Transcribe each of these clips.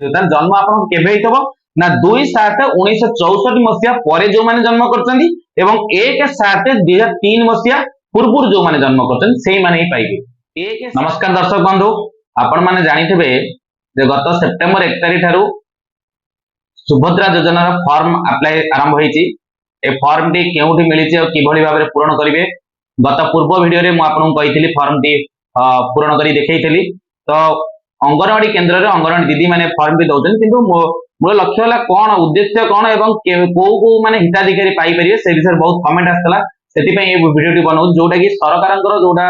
जन्म आपन केबे हितबो ना 2/7/1964 मसिया परे जो माने जन्म करचंदी एवं 1/7/2003 मसिया पूर्वपुर जो माने जन्म करचंदी सेही माने ही पाइबे। नमस्कार दर्शक बंधु, आपण माने जानिथिबे जे गत सेप्टेम्बर 1 तारिख ठारू सुभद्रा योजना फॉर्म अप्लाई आरंभ होईची। ए फॉर्म टी केउठी मिलिची और किभली भाबरे पूर्ण करिवे गत पूर्व वीडियो रे मु आपन कहितली फॉर्म टी पूर्ण करी देखैतली। तो अंगनवाड़ी केंद्र रे अंगनवाड़ी दीदी माने फॉर्म भी दउछन, किंतु मोर लक्ष्य होला कोन उद्देश्य कोन एवं को माने हिताधिकारी पाई परिवे से विषय बहुत कमेंट आस्तला। सेति पई ए वीडियो टी बनाउ जोटा कि सरकारंकर जोटा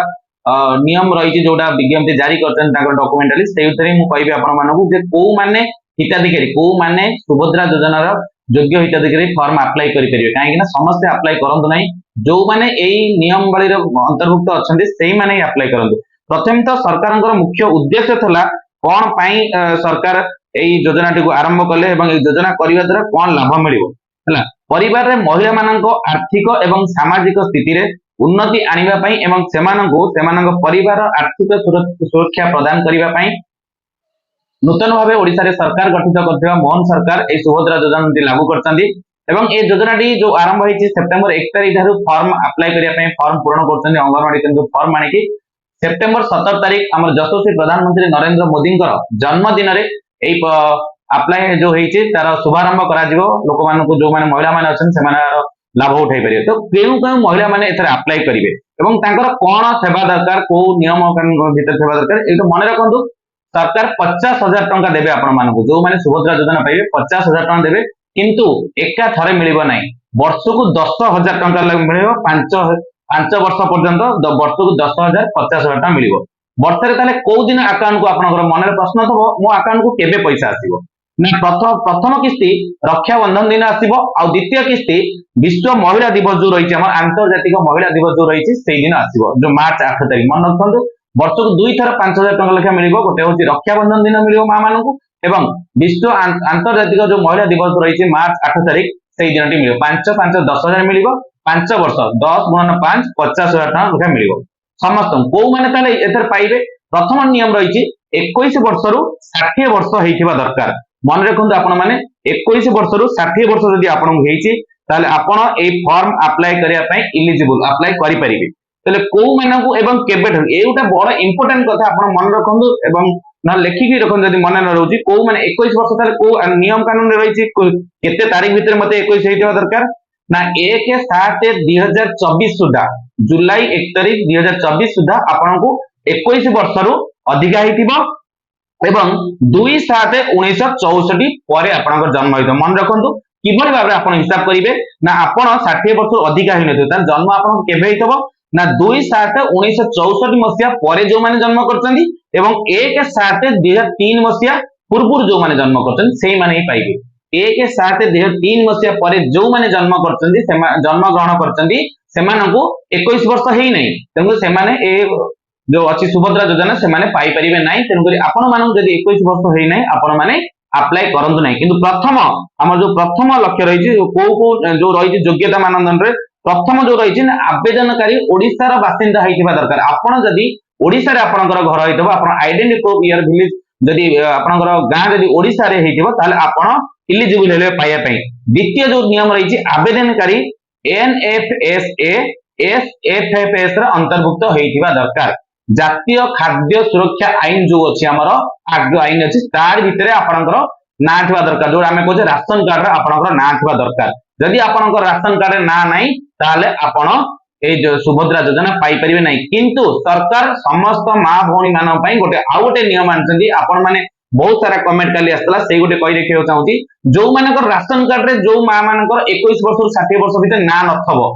नियम रही जोटा विज्ञप्ति जारी करछन ताकर डॉक्यूमेंटली से उतरे मु कहबे आपण मानकु जे को माने हिताधिकारी को माने सुभद्रा योजना रो योग्य हिताधिकारी फॉर्म अप्लाई करि परिवे, काहे कि समस्त अप्लाई करंतु नै जो माने एई नियम बळी रो अंतर्भुक्त अछंती सेही माने अप्लाई करंतु। प्रथम तो सरकारंकर मुख्य उद्देश्य थला कोन पाई सरकार एई योजना टी को आरंभ कले एवं एई योजना करिवा द्वारा कोन लाभ मिलिबो हला। परिवार रे महिला माननको आर्थिक एवं सामाजिक स्थिति रे उन्नति आनिबा पाई एवं सेमाननको परिवार आर्थिक सुरक्षा प्रदान करिबा पाई नूतन भावे ओडिसा रे सरकार गठित करथिबा मोहन सरकार ए सुभद्रा योजना टी लागू करचंदी एवं ए योजना टी जो आरंभ होईची सेप्टेम्बर 1 तारिख ठारू फॉर्म अप्लाई करिया पाई फॉर्म पूर्ण करचंदी अंगनवाड़ी केंद्र फॉर्म आनिकी सेप्टेम्बर 17 तारिख हमर यशस्वी प्रधानमंत्री नरेंद्र मोदी जन्मदिन रे एई अप्लाई जो होईची तार शुभारंभ करा जिवो। लोक मानकु जो माने महिला माने अछन सेमाना लाभ उठाई परिबे। तो केउ महिला माने एथरे अप्लाई करिवे एवं तांकर कोन सेवा दरकार को नियम कानून भीतर सेवा दरकार एतो मने रखंतु। सरकार 50,000 टंका देबे आपण मानकु जो माने सुभद्रा योजना पाइबे 50,000 टंका देबे, किंतु एका थरे मिलिबो नै, वर्षकु 10,000 टंका मिलिबो। 5 वर्ष पर्यंत वर्षकु 10,000 50,000 टंका मिलिबो। वर्षरे ताले को दिन अकाउंट को आपनकर मनरे प्रश्न थबो मो अकाउंट को केबे पैसा आसीबो ना प्रथम किस्ती रक्षा बंधन दिन आसीबो आ द्वितीय किस्ती विश्व महिला दिवस जो रहिछि हमर अंतर्जातिक महिला दिवस जो रहिछि सेही दिन आसीबो जो मार्च 8 तारिख। मन रखंतु वर्षकु 2 थर 5,000 टंका लेखा मिलिबो। गोटे होछि रक्षा बंधन दिन मिलिबो मा मानकु एवं विश्व अंतर्जातिक जो महिला दिवस रहिछि मार्च 8 तारिख सेही दिनटी मिलिबो। 5 5 10,000 मिलिबो। 5 वर्ष 10 गुणन 5 50,000 टंका लेखा मिलिबो समस्त को माने ताले एथर पाइबे। प्रथम नियम रहिछि 21 वर्ष रु 60 वर्ष हेइथिबा दरकार। मन रखंतु आपण माने 21 वर्ष रु 60 वर्ष जदि आपण हेइछि ताले आपण ए फॉर्म अप्लाई करिया पई एलिजिबल अप्लाई करि परिबे। ताले को मानकु एवं केबे एउटा बड़ इंपोर्टेंट कथा आपण मन रखंतु एवं ना लेखिकी रखन जदि मन न रहउछि को माने 21 वर्ष ताले को नियम कानून रे रहिछि केते तारीख भीतर मते 21 हेइथिबा दरकार ना 1/7/2024 सुधा जुलाई 1 तारिख 2024 सुधा आपनको 21 वर्ष रु अधिका हेतिबो एवं 2/7/1964 परे आपनकर जन्म हेतो। मन रखंतु किभली भाबरे आपण हिसाब करिवे ना आपण 60 वर्ष अधिका हेनथो त जन्म आपन केबे हेतबो ना 2/7/1964 मसिया परे जो माने जन्म करचंदी एवं 1/7/2003 मसिया पूर्वपुर जो माने जन्म करचंदी सेही माने ही पाइबे। 1/7/2003 मसिया परे जो माने जन्म करचंदी जन्म ग्रहण करचंदी सेमानकु 21 वर्ष हेई नै, तेनु सेमाने ए जो अछि सुभद्रा योजना सेमाने पाई परिबे नै। तेनु करी आपण मानन जदि 21 वर्ष हेई नै आपण माने अप्लाई करंतु नै। किंतु प्रथम हमर जो प्रथम लक्ष्य रहिछि को जो रहिछि योग्यता मानदंड रे प्रथम जो रहिछि आवेदनकारी ओडिसा रा बासिंदा हेइथिबा दरकार। आपण जदि ओडिसा रे आपनकर घर हेइतबो आपण आइडेंटिटी प्रूफ ईयर विलेज जदि आपनकर गां जदि ओडिसा रे हेइथिबो ताले आपण एलिजिबल हेले पाया पई। द्वितीय जो नियम रहिछि आवेदनकारी एनएफएसए एसएफएफएस रा अंतर्भुक्त हेइथिबा दरकार। जातीय खाद्य सुरक्षा आईन जो अछि हमर आग्य आईन अछि तार भितरे आपनकर ना थिबा दरकार। जो हमें कहै राशन कार्ड रे आपनकर ना थिबा दरकार। जदि आपनकर राशन कार्ड रे ना नै ताले आपण ए जो सुभद्रा योजना पाई परिबे नै। किंतु सरकार समस्त मां भौणी मानन पई गोटे आ गोटे नियम आनछंदी। आपण माने बहुत सारा कमेंट काली आस्तला सेही गोटे कहि देखियो चाहूची जो मानकर राशन कार्ड रे जो मां मानकर 21 वर्ष रु 60 वर्ष भितर ना नथबो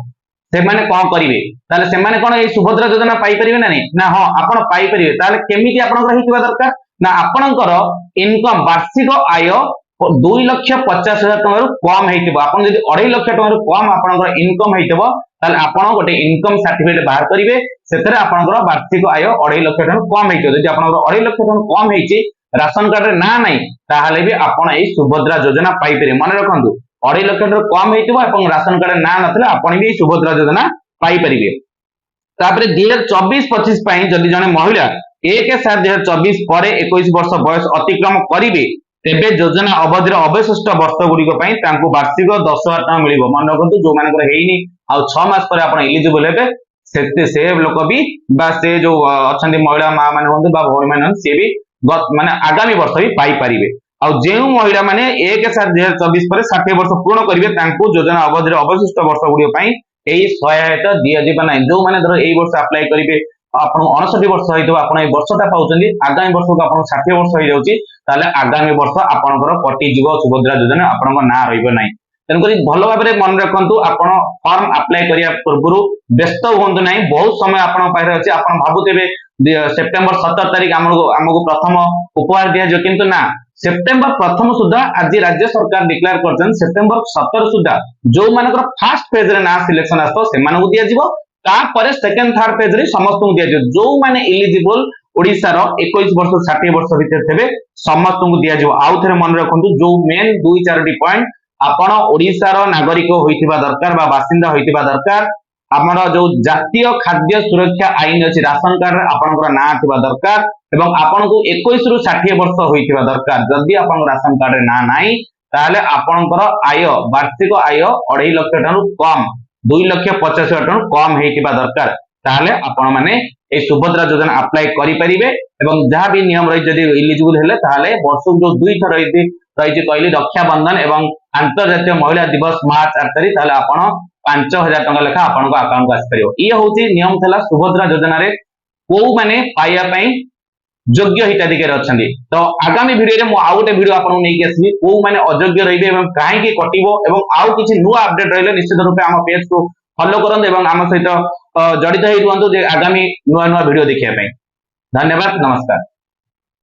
से माने कोन करिवे ताले से माने कोन ए सुभद्रा योजना पाई परिबे ना नै ना हां आपण पाई परिबे। ताले केमिति आपनकर हितबा दरकार ना आपनकर इनकम वार्षिक आय 2,50,000 टका रु कम हेतिबो। आपण जदि 2.5 लाख टका रु कम आपनकर इनकम हेतिबो ताले आपण गोटे इनकम सर्टिफिकेट बाहर करिवे। सेतरे आपनकर वार्षिक आय 2.5 लाख टका रु कम हेतिबो। जदि आपनकर 2.5 लाख टका कम हेछि राशन कार्ड रे ना नै ताहाले भी आपण ए सुभद्रा योजना पाई परिबे। मन रखंतु 2.5 लाख टका कम हेतिबो एवं राशन कार्ड ना नथले आपण भी सुभद्रा योजना पाई परिबे। तापरे 2024-25 पई जदि जने महिला 1/7/2024 परे 21 वर्ष बयस अतिक्रम करिवे तेबे योजना अवधि अवशिष्ट वर्ष गुड़िक वार्षिक 10,000 टका मिल मन रखु जो मान हेनी आ 6 मास पर आप इलिजिबल हे से लोक भी से जो अच्छा महिला माँ मैंने हूँ भौणी मैंने सी भी माने आगामी वर्ष भी पाई जो महिला मैंने 1/7/2024 पर 60 वर्ष पूर्ण करेंगे योजना अवधि अवशिष्ट वर्ष गुड़िक सहायता दिजा ना जो मैंने धर यही वर्ष अप्लाई करेंगे आपन 59 वर्ष होता वर्षटा पाँच आगामी वर्ष को आप 60 वर्ष हो जाए आगामी वर्ष आपंकर कटिज सुभद्रा योजना आपण ना रहा तेणुक भल भाव में मन रखु आप फॉर्म अप्लाई करने पूर्व व्यस्त हूँ ना बहुत समय आपे अच्छे आप भावुवे सेप्टेम्बर 17 तारीख आमको प्रथम उपहार दिया किंतु ना सेप्टेम्बर प्रथम सुधा आज राज्य सरकार डिक्लेयर कर सेप्टेम्बर 17 सुधा जो मानकर फास्ट फेज रे ना सिलेक्शन आसो से दिज्व तापर सेकेंड थर्ड पेज रे समस्त दिया जो माने इलिजिबल ओडिसा रो 21 वर्ष 60 वर्ष भितर थे समस्त दिज्व आउ थे मन रखु जो मेन 2-4 पॉइंट आपण ओडिसा रो नागरिक होइथिबा दरकार बा बासिंदा होइथिबा दरकार आमर जो जातीय खाद्य सुरक्षा आईन अच्छी राशन कार्ड आपंकर ना थिबा दरकार एवं आपन को 21 रु 60 वर्ष होइथिबा दरकार जदि आपन राशन कार्ड रे ना नाही ताले आपनकर आय वार्षिक आय 2.5 लाख टका कम 2,50,000 टका कम हेतिबा दरकार ताले आपण माने ए सुभद्रा योजना अप्लाई करि परिबे एवं जहाँ भी नियम रही जदि इलिजिबल हेले ताले वर्ष जो 2 थर रही कहली रक्षाबंधन एवं अंतर्जातीय महिला दिवस मार्च 8 तारीख ताले आपण 5,000 टका लेखा आपण अकाउंट आसपर ये हूँ नियम था सुभद्रा योजना रे को माने पाइबा पई योग्य हिताधिकारी अच्छा तो आगामी भिडियो में आउ गोटे भिडियो आपको नहीं आसबि को माने अयोग्य रहिबे एवं कहीं कटिबो एवं आउ किछि नुआ अपडेट रहिले निश्चित रूप आम पेज को फॉलो करंतु एवं आम सहित जड़ित होई रुहंतु जे आगामी नुआ नुआ भिडियो देखिया पई धन्यवाद नमस्कार।